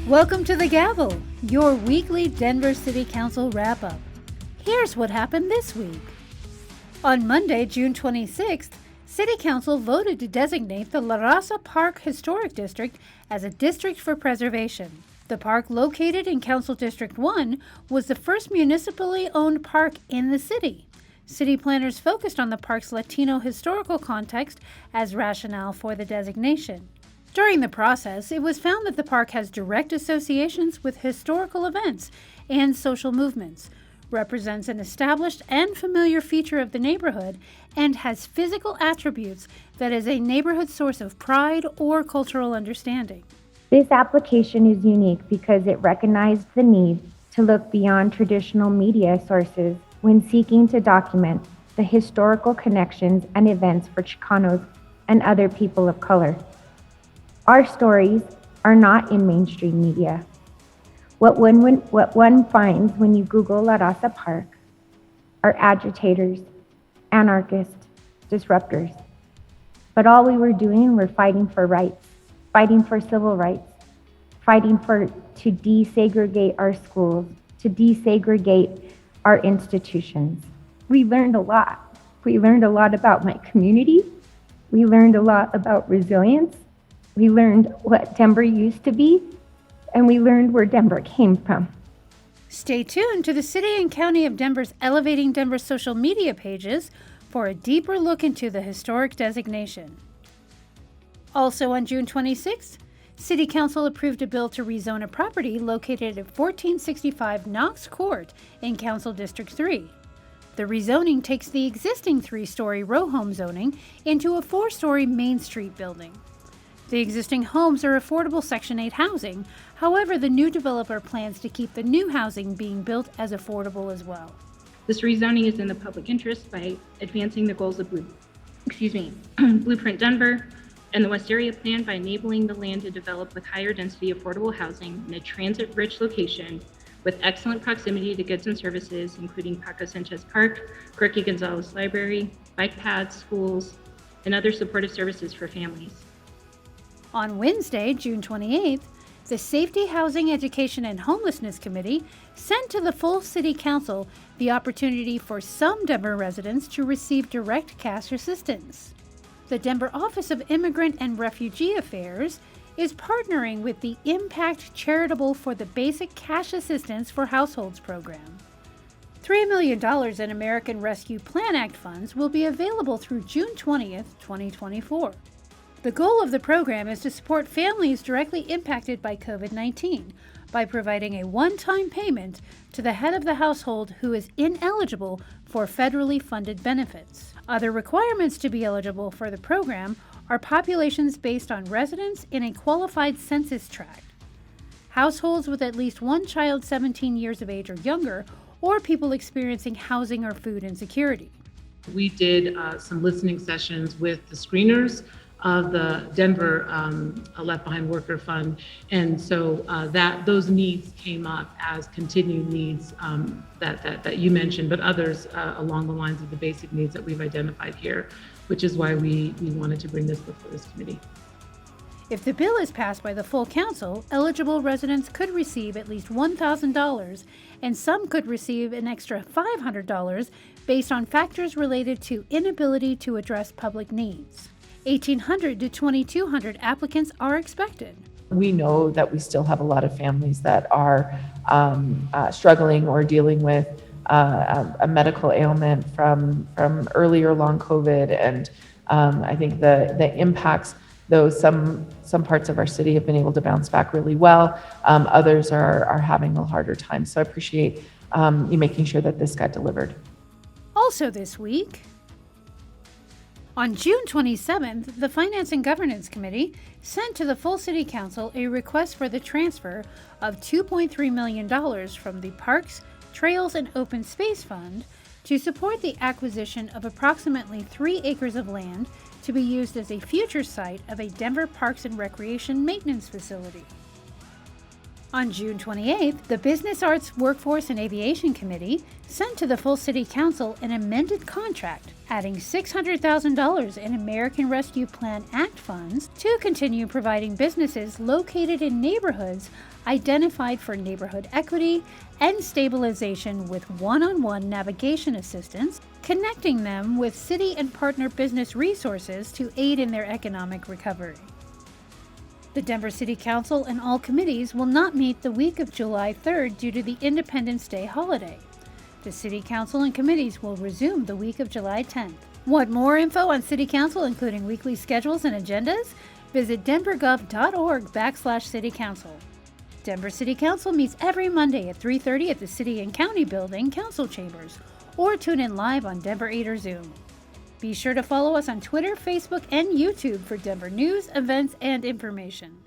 Welcome to The Gavel, your weekly Denver City Council wrap-up. Here's what happened this week. On Monday, June 26th, City Council voted to designate the La Raza Park Historic District as a district for preservation. The park, located in Council District 1, was the first municipally owned park in the city. City planners focused on the park's Latino historical context as rationale for the designation. During the process, it was found that the park has direct associations with historical events and social movements, represents an established and familiar feature of the neighborhood, and has physical attributes that is a neighborhood source of pride or cultural understanding. This application is unique because it recognized the need to look beyond traditional media sources when seeking to document the historical connections and events for Chicanos and other people of color. Our stories are not in mainstream media. What one finds when you Google La Raza Park are agitators, anarchists, disruptors. But all we were doing were fighting for rights, fighting for civil rights, fighting to desegregate our schools, to desegregate our institutions. We learned a lot. We learned a lot about my community. We learned a lot about resilience. We learned what Denver used to be, and we learned where Denver came from. Stay tuned to the City and County of Denver's Elevating Denver social media pages for a deeper look into the historic designation. Also on June 26th, City Council approved a bill to rezone a property located at 1465 Knox Court in Council District 3. The rezoning takes the existing 3-story row home zoning into a 4-story Main Street building. The existing homes are affordable Section 8 housing. However, the new developer plans to keep the new housing being built as affordable as well. This rezoning is in the public interest by advancing the goals of Blueprint Denver and the West Area Plan by enabling the land to develop with higher density affordable housing in a transit-rich location with excellent proximity to goods and services, including Paco Sanchez Park, Corky Gonzalez Library, bike paths, schools, and other supportive services for families. On Wednesday, June 28th, the Safety, Housing, Education, and Homelessness Committee sent to the full City Council the opportunity for some Denver residents to receive direct cash assistance. The Denver Office of Immigrant and Refugee Affairs is partnering with the Impact Charitable for the Basic Cash Assistance for Households program. $3 million in American Rescue Plan Act funds will be available through June 20th, 2024. The goal of the program is to support families directly impacted by COVID-19 by providing a one-time payment to the head of the household who is ineligible for federally funded benefits. Other requirements to be eligible for the program are populations based on residence in a qualified census tract, households with at least one child 17 years of age or younger, or people experiencing housing or food insecurity. We did some listening sessions with the screeners of the Denver Left Behind Worker Fund. And so those needs came up as continued needs that you mentioned, but others along the lines of the basic needs that we've identified here, which is why we wanted to bring this before this committee. If the bill is passed by the full council, eligible residents could receive at least $1,000, and some could receive an extra $500 based on factors related to inability to address public needs. 1,800 to 2,200 applicants are expected. We know that we still have a lot of families that are struggling or dealing with a medical ailment from earlier long COVID, and I think the impacts, though some parts of our city have been able to bounce back really well, others are having a harder time. So I appreciate you making sure that this got delivered. Also this week, on June 27th, the Finance and Governance Committee sent to the full City Council a request for the transfer of $2.3 million from the Parks, Trails, and Open Space Fund to support the acquisition of approximately 3 acres of land to be used as a future site of a Denver Parks and Recreation maintenance facility. On June 28th, the Business Arts, Workforce, and Aviation Committee sent to the full City Council an amended contract, adding $600,000 in American Rescue Plan Act funds to continue providing businesses located in neighborhoods identified for neighborhood equity and stabilization with one-on-one navigation assistance, connecting them with city and partner business resources to aid in their economic recovery. The Denver City Council and all committees will not meet the week of July 3rd due to the Independence Day holiday. The City Council and committees will resume the week of July 10th. Want more info on City Council, including weekly schedules and agendas? Visit denvergov.org/City Council. Denver City Council meets every Monday at 3:30 at the City and County Building Council Chambers, or tune in live on Denver 8 or Zoom. Be sure to follow us on Twitter, Facebook, and YouTube for Denver news, events, and information.